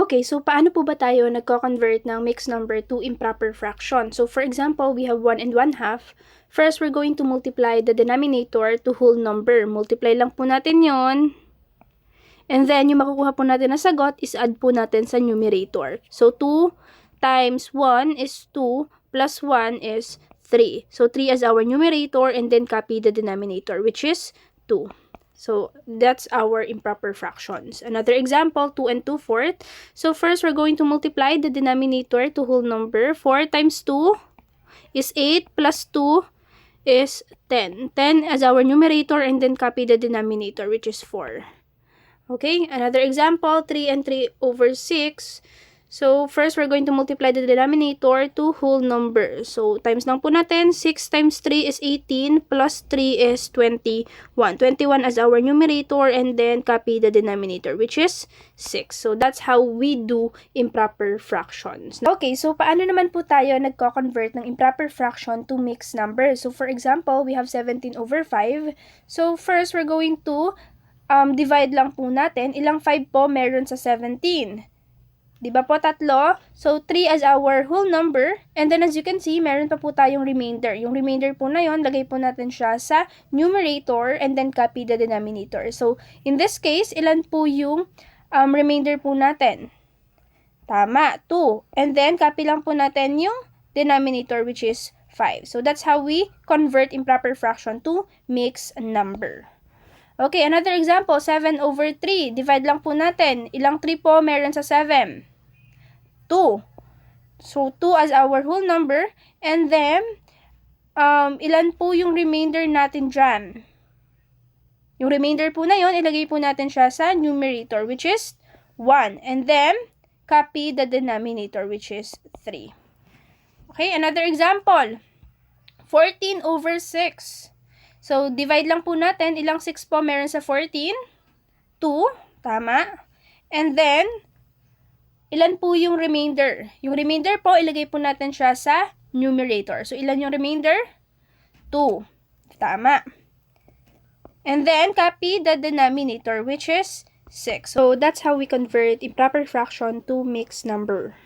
Okay, so paano po ba tayo nagko-convert ng mixed number to improper fraction? So for example, we have 1 and 1/2. First, we're going to multiply the denominator to whole number. Multiply lang po natin yon. And then, yung makukuha po natin na sagot is add po natin sa numerator. So 2 times 1 is 2 plus 1 is 3. So 3 as our numerator and then copy the denominator, which is 2. So, that's our improper fractions. Another example, 2 and 2/4. So, first, we're going to multiply the denominator to whole number. 4 times 2 is 8 plus 2 is 10. 10 as our numerator and then copy the denominator, which is 4. Okay, another example, 3 and 3/6. So, first, we're going to multiply the denominator to whole number. So, times lang po natin. 6 times 3 is 18, plus 3 is 21. 21 as our numerator, and then copy the denominator, which is 6. So, that's how we do improper fractions. Okay, so paano naman po tayo nagko-convert ng improper fraction to mixed number? So, for example, we have 17/5. So, first, we're going to divide lang po natin. Ilang 5 po meron sa 17? Diba po, 3? So, 3 as our whole number. And then, as you can see, meron pa po tayong remainder. Yung remainder po na yon, lagay po natin siya sa numerator and then copy the denominator. So, in this case, ilan po yung remainder po natin? Tama, 2. And then, copy lang po natin yung denominator, which is 5. So, that's how we convert improper fraction to mixed number. Okay, another example, 7/3. Divide lang po natin. Ilang 3 po meron sa 7? 2. So, 2 as our whole number. And then, ilan po yung remainder natin dyan? Yung remainder po na yon, ilagay po natin siya sa numerator, which is 1. And then, copy the denominator, which is 3. Okay, another example, 14/6. So, divide lang po natin. Ilang 6 po meron sa 14? 2. Tama. And then, ilan po yung remainder? Yung remainder po, ilagay po natin siya sa numerator. So, ilan yung remainder? 2. Tama. And then, copy the denominator, which is 6. So, that's how we convert improper fraction to mixed number.